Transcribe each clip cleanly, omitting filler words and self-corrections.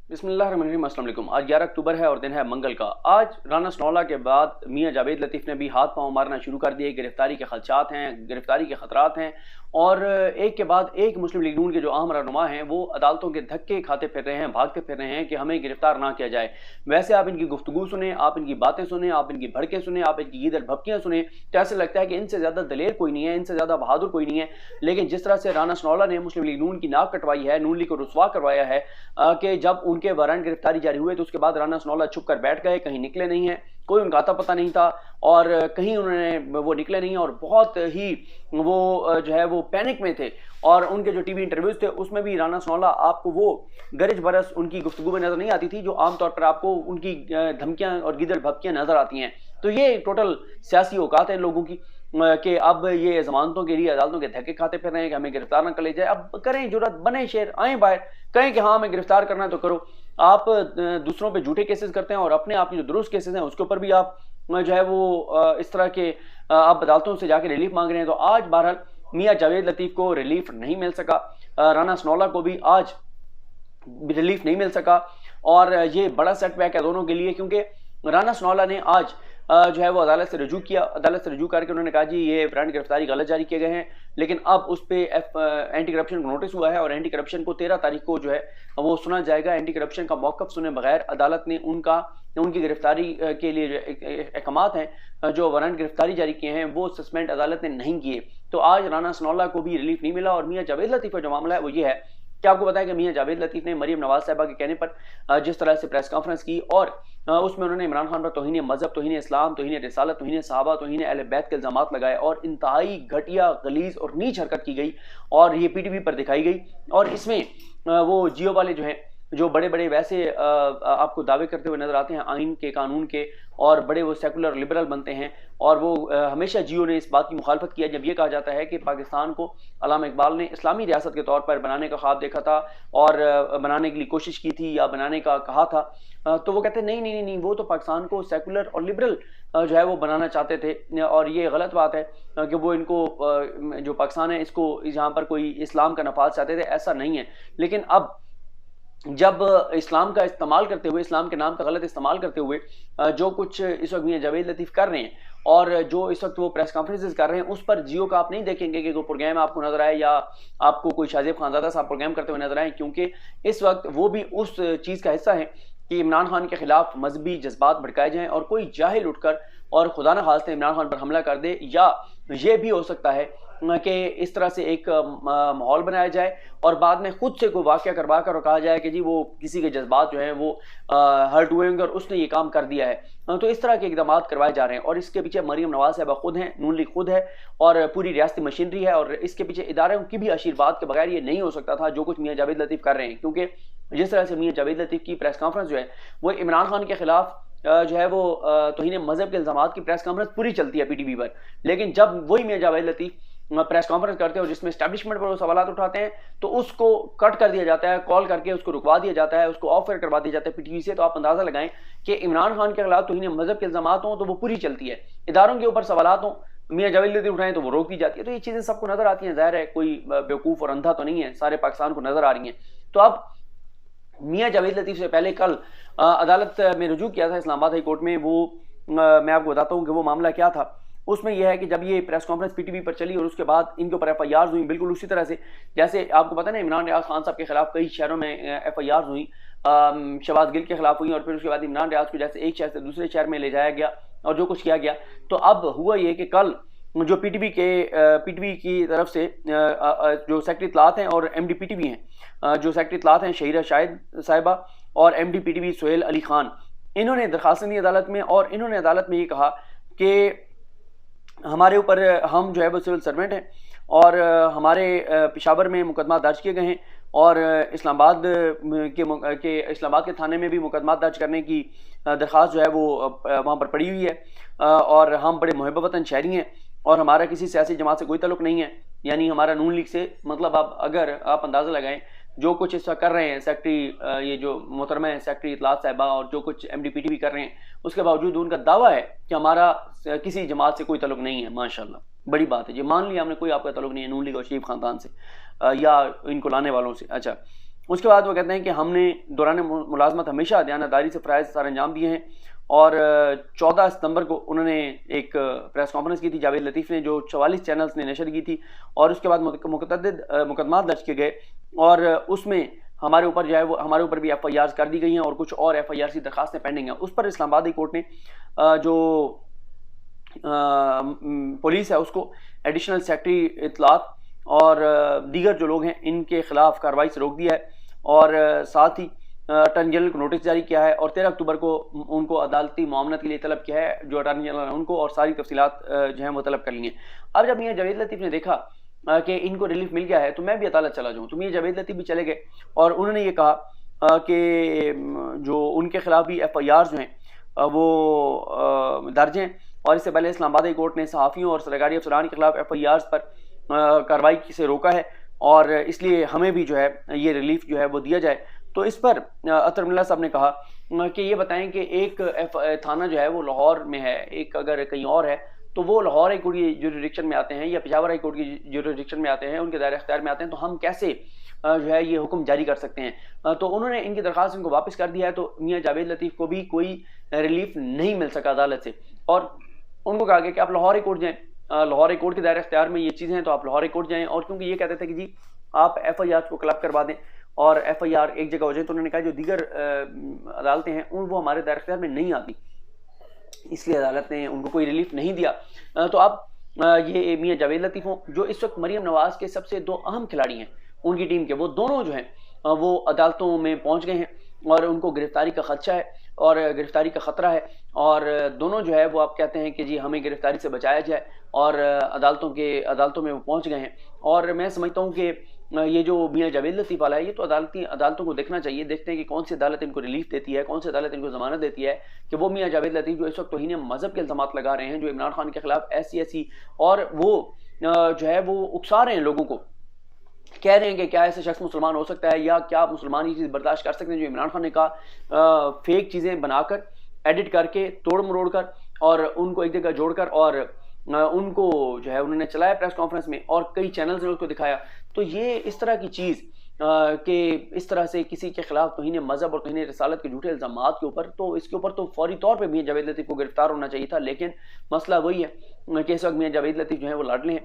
बिस्मिल्लाहिर्रहमानिर्रहीम। अस्सलाम वालेकुम। आज 11 अक्टूबर है और दिन है मंगल का। आज राना सनौला के बाद मियां जावेद लतीफ़ ने भी हाथ पांव मारना शुरू कर दिए। गिरफ्तारी के खदशात हैं, गिरफ्तारी के खतरात हैं और एक के बाद एक मुस्लिम लीग नून के जो अहम रहनुमा हैं वो अदालतों के धक्के खाते फिर रहे हैं, भागते फिर रहे हैं कि हमें गिरफ्तार ना किया जाए। वैसे आप इनकी गुफ्तगू सुने, आप इनकी बातें सुने, आप इनकी भड़कें सुने, आप इनकी ईदल भपकियाँ सुने तो ऐसे लगता है कि इनसे ज़्यादा दलेर कोई नहीं है, इनसे ज़्यादा बहादुर कोई नहीं है। लेकिन जिस तरह से राना सनौला ने मुस्लिम लीग नून की नाक कटवाई है, नून लीग को रुसवा करवाया है कि जब उनके वारंट गिरफ्तारी जारी हुए तो उसके बाद राना सनौला छुप कर बैठ गए, कहीं निकले नहीं हैं, कोई उनका आता पता नहीं था और कहीं उन्होंने वो निकले नहीं और बहुत ही वो जो है वो पैनिक में थे। और उनके जो टीवी इंटरव्यूज थे उसमें भी राना सनौला आपको वो गरज बरस उनकी गुफ्तगू में नजर नहीं आती थी जो आमतौर पर आपको उनकी धमकियां और गिदड़ भपकियां नजर आती हैं। तो ये टोटल सियासी औकात है लोगों की कि अब ये जमानतों के लिए अदालतों के धक्के खाते फिर रहे हैं कि हमें गिरफ्तार ना कर ले जाए। अब करें जुर्रत, बने शेर, आए बाहर, कहें कि हाँ हमें गिरफ्तार करना है तो करो। आप दूसरों पे झूठे केसेस करते हैं और अपने आप की जो दुरुस्त केसेस हैं उसके ऊपर भी आप जो है वो इस तरह के आप अदालतों से जाके रिलीफ मांग रहे हैं। तो आज बहरहाल मियां जावेद लतीफ को रिलीफ नहीं मिल सका, राना सनौला को भी आज रिलीफ नहीं मिल सका और ये बड़ा सेटबैक है दोनों के लिए क्योंकि राना सनौला ने आज जो है वो अदालत से रजू किया। अदालत से रजू करके उन्होंने कहा जी ये वारंट गिरफ्तारी गलत जारी किए गए हैं, लेकिन अब उस पर एंटी करप्शन को नोटिस हुआ है और एंटी करप्शन को 13 तारीख को जो है वो सुना जाएगा। एंटी करप्शन का मौकफ सुने बगैर अदालत ने उनकी गिरफ्तारी के लिए जो अहकामात हैं, जो वारंट गिरफ्तारी जारी किए हैं वो सस्पेंड अदालत ने नहीं किए। तो आज राना सनौला को भी रिलीफ नहीं मिला। और मियां जावेद लतीफ का जो मामला है वो ये है कि आपको पता है कि मियां जावेद लतीफ ने मरीम नवाज साहिबा के कहने पर जिस तरह से प्रेस कॉन्फ्रेंस की और उसमें उन्होंने इमरान खान पर तौहीन मजहब, तौहीन इस्लाम, तौहीन रिसालत, तौहीन सहाबा, तौहीन अहले बैत के इल्जामात लगाए और इंतहाई घटिया, गलीज और नीच हरकत की गई और ये पीटीवी पर दिखाई गई। और इसमें वो जियो वाले जो हैं, जो बड़े बड़े वैसे आपको दावे करते हुए नजर आते हैं आइन के, कानून के, और बड़े वो सेकुलर लिबरल बनते हैं और वो हमेशा जियो ने इस बात की मुखालफत किया जब ये कहा जाता है कि पाकिस्तान को अल्लामा इकबाल ने इस्लामी रियासत के तौर पर बनाने का ख्वाब देखा था और बनाने के लिए कोशिश की थी या बनाने का कहा था। तो वो कहते हैं नहीं नहीं नहीं नहीं, वो तो पाकिस्तान को सेकुलर और लिबरल जो है वो बनाना चाहते थे और ये गलत बात है कि वो इनको जो पाकिस्तान है इसको यहाँ पर कोई इस्लाम का नफाज चाहते थे, ऐसा नहीं है। लेकिन अब जब इस्लाम का इस्तेमाल करते हुए, इस्लाम के नाम का गलत इस्तेमाल करते हुए जो कुछ इस वक्त मियां जावेद लतीफ कर रहे हैं और जो इस वक्त वो प्रेस कॉन्फ्रेंसेस कर रहे हैं उस पर जियो का आप नहीं देखेंगे कि कोई प्रोग्राम आपको नजर आए या आपको कोई शाहजेब खानजादा साहब प्रोग्राम करते हुए नजर आए, क्योंकि इस वक्त वो भी उस चीज़ का हिस्सा है कि इमरान खान के खिलाफ मजहबी जज्बात भड़काए जाएं और कोई जाहिल उठकर और खुदा न खास्ते इमरान खान पर हमला कर दे, या ये भी हो सकता है कि इस तरह से एक माहौल बनाया जाए और बाद में खुद से कोई वाक़या करवा कर और कहा जाए कि जी वो किसी के जज्बात जो हैं वो हर्ट हुए होंगे और उसने ये काम कर दिया है। तो इस तरह के इकदाम करवाए जा रहे हैं और इसके पीछे मरीम नवाज साहिबा खुद हैं, नून लीग खुद है और पूरी रियासती मशीनरी है और इसके पीछे इदारों की भी आशीर्वाद के बगैर ये नहीं हो सकता था जो कुछ मियां जावेद लतीफ कर रहे हैं। क्योंकि जिस तरह से मियां जावेद लतीफ की प्रेस कॉन्फ्रेंस जो है वो इमरान खान के खिलाफ जो है वो तौहीन मजहब के इल्जामात की प्रेस कॉन्फ्रेंस पूरी चलती है पीटीवी पर, लेकिन जब वही मियां जावेद लतीफ प्रेस कॉन्फ्रेंस करते हैं और जिसमें एस्टैब्लिशमेंट पर वो सवाल उठाते हैं तो उसको कट कर दिया जाता है, कॉल करके उसको रुकवा दिया जाता है, उसको ऑफ एयर करवा दिया जाता है पीटीवी से। तो आप अंदाजा लगाएं कि इमरान खान के खिलाफ तौहीन मजहब के इल्जामात हों तो वो पूरी चलती है, इदारों के ऊपर सवाल हों मियां जावेद लतीफ उठाएं तो वो रोक दी जाती है। तो ये चीजें सबको नजर आती हैं, जाहिर है कोई बेवकूफ और अंधा तो नहीं है, सारे पाकिस्तान को नजर आ रही हैं। तो अब मियां जावेद लतीफ से पहले कल अदालत में रुजू किया था इस्लामाबाद हाई कोर्ट में। वो मैं आपको बताता हूँ कि वो मामला क्या था। उसमें यह है कि जब ये प्रेस कॉन्फ्रेंस पीटीवी पर चली और उसके बाद इनके ऊपर एफआईआर हुई, बिल्कुल उसी तरह से जैसे आपको पता है ना इमरान रियाज खान साहब के खिलाफ कई शहरों में एफआईआर हुई, शहबाज गिल के खिलाफ हुई और फिर उसके बाद इमरान रियाज को जैसे एक शहर से दूसरे शहर में ले जाया गया और जो कुछ किया गया। तो अब हुआ ये कि कल जो पीटीवी की तरफ से जो सेक्रेटरी इत्तलात हैं और एमडी पीटीवी हैं, जो सेक्रेटरी इत्तलात हैं शहीरा शाहिद साहिबा और एमडी पीटीवी सोहेल अली खान, इन्होंने दरखास्त दी अदालत में और इन्होंने अदालत में ये कहा कि हमारे ऊपर हम जो है वो सिविल सर्वेंट हैं और हमारे पेशावर में मुकदमा दर्ज किए गए हैं और इस्लामाबाद के थाने में भी मुकदमा दर्ज करने की दरख्वास्त जो है वो वहाँ पर पड़ी हुई है और हम बड़े मुहब्बत वतन शहरी हैं और हमारा किसी सियासी जमात से कोई ताल्लुक नहीं है, यानी हमारा नून लीग से। मतलब अगर आप अंदाज़ा लगाएं जो कुछ इस वक्त कर रहे हैं सेक्रेटरी, ये जो मोहतरमा है सेक्रेटरी इत्तलात साहिबा और जो कुछ एमडी भी कर रहे हैं, उसके बावजूद उनका दावा है कि हमारा किसी जमात से कोई ताल्लुक नहीं है। माशाल्लाह बड़ी बात है जी, मान लिया हमने कोई आपका ताल्लुक नहीं है नून लीग और शरीफ खानदान से या इनको लाने वालों से। अच्छा, उसके बाद वो कहते हैं कि हमने दौरान मुलाजमत हमेशा दयानतदारी से फ़राइज़ सर अंजाम दिए हैं। और 14 सितंबर को उन्होंने एक प्रेस कॉन्फ्रेंस की थी जावेद लतीफ़ ने, जो 44 चैनल्स ने नशर की थी। और उसके बाद मुतअद्दिद मुकदमात दर्ज किए गए और उसमें हमारे ऊपर जो है वो हमारे ऊपर भी FIRs कर दी गई हैं और कुछ और FIRs की दरखास्तें पेंडिंग हैं। उस पर इस्लामाबाद हाई कोर्ट ने जो पुलिस है उसको एडिशनल सेक्रेटरी इत्तलात और दीगर जो लोग हैं इनके खिलाफ कार्रवाई से रोक दिया है और साथ ही अटॉर्नी जनरल को नोटिस जारी किया है और 13 अक्टूबर को उनको अदालती मामलत के लिए तलब किया है जो अटॉर्नी जनरल उनको, और सारी तफसीलात जो हैं वो तलब कर ली हैं। अब जब मियां जावेद लतीफ़ ने देखा कि इनको रिलीफ मिल गया है तो मैं भी अदालत चला जाऊँ, तो मियां जावेद लतीफ़ भी चले गए और उन्होंने ये कहा कि जो उनके खिलाफ भी FIRs जो हैं वो दर्ज हैं। और इससे पहले इस्लामाबाद हाई कोर्ट ने सहाफ़ियों और सरकारी अफसरान के खिलाफ FIRs पर कार्रवाई से रोका है और इसलिए हमें भी जो है ये रिलीफ जो है वो दिया जाए। तो इस पर अतर मिल्ला साहब ने कहा कि ये बताएं कि एक थाना जो है वो लाहौर में है, एक अगर कहीं और है तो वो लाहौर हाई कोर्ट की जुरिडिक्शन में आते हैं या पेशावर हाई कोर्ट की जुरिडिक्शन में आते हैं, उनके दायरे इख्तियार में आते हैं, तो हम कैसे जो है ये हुक्म जारी कर सकते हैं। तो उन्होंने इनकी दरख्वास्त इनको वापस कर दिया है। तो मियां जावेद लतीफ़ को भी कोई रिलीफ नहीं मिल सका अदालत से और उनको कहा गया कि आप लाहौर हाई कोर्ट जाएँ, लाहौर हाई कोर्ट के दायरे इख्तियार में ये चीज़ें हैं तो आप लाहौर हाई कोर्ट जाएँ। और क्योंकि ये कहते थे कि जी आप FIR को क्लब करवा दें और FIR एक जगह हो जाए, तो उन्होंने कहा जो दीगर अदालतें हैं वो हमारे दायरे इख्तियार में नहीं आती, इसलिए अदालत ने उनको कोई रिलीफ नहीं दिया। तो अब ये मियां जावेद लतीफ़ हों जो इस वक्त मरीम नवाज़ के सबसे 2 अहम खिलाड़ी हैं उनकी टीम के, वो दोनों जो हैं वो अदालतों में पहुंच गए हैं और उनको गिरफ्तारी का खदशा है और गिरफ्तारी का ख़तरा है और दोनों जो है वो आप कहते हैं कि जी हमें गिरफ्तारी से बचाया जाए और अदालतों में वो पहुंच गए हैं। और मैं समझता हूं कि ये जो मियां जावेद लतीफ़ वाला है ये तो अदालतों को देखना चाहिए, देखते हैं कि कौन सी अदालत इनको रिलीफ देती है, कौन सी अदालत इनको जमानत देती है कि वो मियां जावेद लतीफ़ जो इस वक्त तौहीन मज़हब के इल्ज़ामात लगा रहे हैं, जो इमरान खान के खिलाफ ऐसी और वो जो है वो उकसा रहे हैं लोगों को, कह रहे हैं कि क्या ऐसे शख्स मुसलमान हो सकता है या क्या मुसलमान ये चीज़ बर्दाश्त कर सकते हैं जो इमरान खान ने कहा फेक चीज़ें बनाकर एडिट करके तोड़ मरोड़ कर और उनको एक जगह जोड़कर और उनको जो है उन्होंने चलाया प्रेस कॉन्फ्रेंस में और कई चैनल्स ने उसको दिखाया। तो ये इस तरह की चीज़ कि इस तरह से किसी के खिलाफ तौहीन मज़हब और तौहीन रिसालत के झूठे इल्ज़ामात के ऊपर, तो इसके ऊपर तो फौरी तौर पर मियां जावेद लतीफ़ को गिरफ्तार होना चाहिए था। लेकिन मसला वही है कि इस वक्त मियां जावेद लतीफ़ जो है वो लाडले हैं,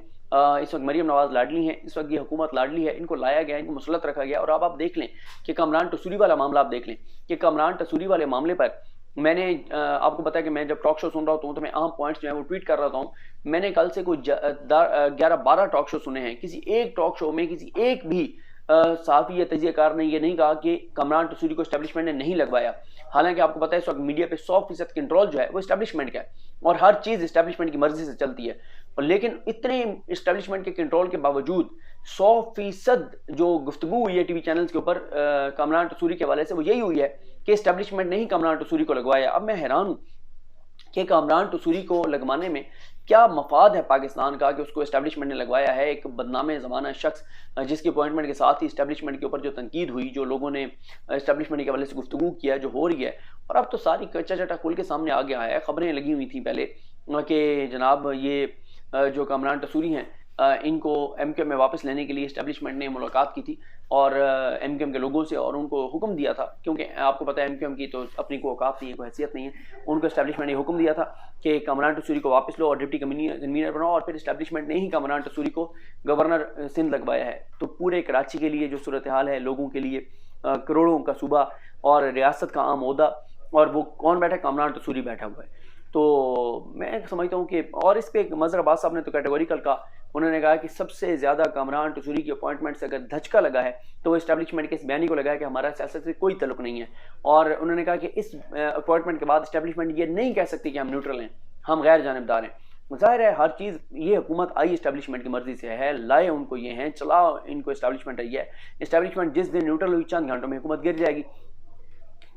इस वक्त मरीम नवाज़ लाडली हैं, इस वक्त ये हुकूमत लाडली है, इनको लाया गया, इनको मुसलत रखा गया। और अब आप देख लें कि कमरान टसूरी वाला मामला आप देख लें कि कमरान टसूरी वाले मामले पर मैंने आपको बताया कि मैं जब टॉक शो सुन रहा होता हूँ तो मैं अहम पॉइंट्स जो है वो ट्वीट कर रहा हूँ। मैंने कल से कोई 11-12 टॉक शो सुने हैं, किसी एक टॉक शो में किसी एक भी सहाफ़ी या तजियाकार ने ये नहीं कहा कि कमरान टसूरी को एस्टैब्लिशमेंट ने नहीं लगवाया। हालांकि आपको पता है इस वक्त मीडिया पे 100% कंट्रोल जो है वो एस्टैब्लिशमेंट का है और हर चीज़ एस्टैब्लिशमेंट की मर्जी से चलती है। लेकिन इतने एस्टैब्लिशमेंट के कंट्रोल के बावजूद 100% जो गुफ्तगू हुई है टीवी चैनल्स के ऊपर कमरान टसूरी के हवाले से वो यही हुई है कि एस्टैब्लिशमेंट ने ही कमरान टसूरी को लगवाया। अब मैं हैरान हूँ कि कमरान टसूरी को लगवाने में क्या मफाद है पाकिस्तान का कि उसको एस्टैब्लिशमेंट ने लगवाया है। एक बदनाम ज़माना शख्स जिसकी अपॉइंटमेंट के साथ ही एस्टैब्लिशमेंट के ऊपर जो तनकीद हुई, जो लोगों ने एस्टैब्लिशमेंट के हवाले से गुफ्तगू किया, जो हो रही है, और अब तो सारी कच्चा चटा खुल के सामने आ गया है। खबरें लगी हुई थी पहले कि जनाब ये जो कमरान टसूरी हैं इनको MQM में वापस लेने के लिए एस्टैब्लिशमेंट ने मुलाकात की थी और MQM के लोगों से, और उनको हुक्म दिया था, क्योंकि आपको पता है MQM की तो अपनी कोई औकात नहीं है, कोई हैसियत नहीं है, उनको एस्टैब्लिशमेंट ने हुक्म दिया था कि कमरान टसूरी को वापस लो और डिप्टी कन्वीनर बनाओ। और फिर एस्टैब्लिशमेंट ने ही कमरान टसूरी को गवर्नर सिंध लगवाया है। तो पूरे कराची के लिए जो सूरत हाल है, लोगों के लिए करोड़ों का सूबा और रियासत का आम ओहदा, और वो कौन बैठा है? कमरान टसूरी बैठा हुआ है। तो मैं समझता हूँ कि, और इस पर मज़हर अब्बास साहब ने तो कैटेगोरिकल कहा, उन्होंने कहा कि सबसे ज़्यादा कमरान टसूरी की अपॉइंटमेंट से अगर धचका लगा है तो वो एस्टैब्लिशमेंट के इस बयानी को लगा है कि हमारा सियासत से कोई तल्लुक नहीं है। और उन्होंने कहा कि इस अपॉइंटमेंट के बाद एस्टैब्लिशमेंट ये नहीं कह सकती कि हम न्यूट्रल हैं, हम गैर जानिबदार हैं। ज़ाहिर है हर चीज़ ये हुकूमत आई एस्टैब्लिशमेंट की मर्जी से है, लाए उनको ये हैं, चलाओ इनको एस्टैब्लिशमेंट है। ये एस्टैब्लिशमेंट जिस दिन न्यूट्रल हुई चंद घंटों में हुकूमत गिर जाएगी।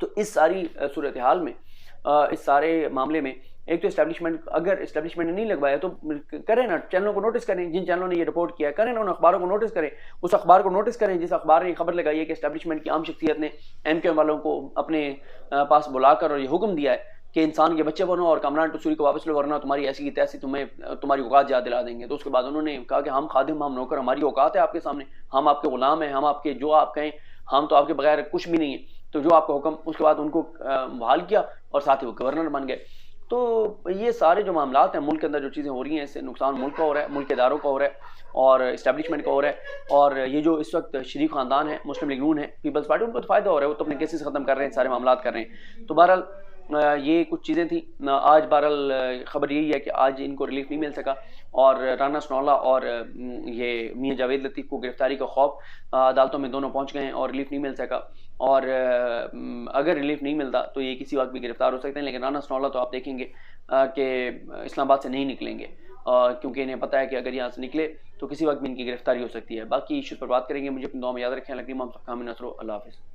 तो इस सारी सूरत हाल में, इस सारे मामले में, एक तो एस्टैब्लिशमेंट, अगर एस्टैब्लिशमेंट ने नहीं लगवाया तो करें ना, चैनलों को नोटिस करें, जिन चैनलों ने ये रिपोर्ट किया करें ना, उन अखबारों को नोटिस करें, उस अखबार को नोटिस करें जिस अखबार ने खबर लगाई है कि एस्टैब्लिशमेंट की आम शख्सियत ने MQM वालों को अपने पास बुलाकर और ये हुक्म दिया है कि इंसान के बच्चे बनो और कमरान टसूरी को वापस लो, वरना तुम्हारी ऐसी की तैसी तुम्हारी औकात याद दिला देंगे। तो उसके बाद उन्होंने कहा कि हम खादिम, हम नौकर, हमारी औकात है आपके सामने, हम आपके गुलाम हैं, हम आपके जो आप कहें हम तो आपके बगैर कुछ भी नहीं है। तो जो आपका हुक्म, उसके बाद उनको बहाल किया और साथ ही वो गवर्नर बन गए। तो ये सारे जो मामलात हैं मुल्क के अंदर जो चीज़ें हो रही हैं, इससे नुकसान मुल्क का हो रहा है, मुल्क के इदारों का हो रहा है और इस्टेब्लिशमेंट का हो रहा है। और ये जो इस वक्त शरीफ खानदान है, मुस्लिम लीग नून है, पीपल्स पार्टी, उनको तो फ़ायदा हो रहा है, वो तो अपने केसेस ख़त्म कर रहे हैं, सारे मामलात कर रहे हैं। तो बहरहाल ये कुछ चीज़ें थी। आज बहरहाल ख़बर यही है कि आज इनको रिलीफ नहीं मिल सका और राना सनौला और ये मियां जावेद लतीफ़ को गिरफ्तारी का खौफ, अदालतों में दोनों पहुंच गए हैं और रिलीफ नहीं मिल सका। और अगर रिलीफ नहीं मिलता तो ये किसी वक्त भी गिरफ्तार हो सकते हैं। लेकिन राना सनौला तो आप देखेंगे कि इस्लामाबाद से नहीं निकलेंगे, क्योंकि इन्हें पता है कि अगर यहाँ से निकले तो किसी वक्त भी इनकी गिरफ्तारी हो सकती है। बाकी इशूज़ पर बात करेंगे। मुझे अपनी दुआ में याद रखें। लकीम मोहम्मद फ़ाहमी नसरो। अल्लाह हाफ़िज़।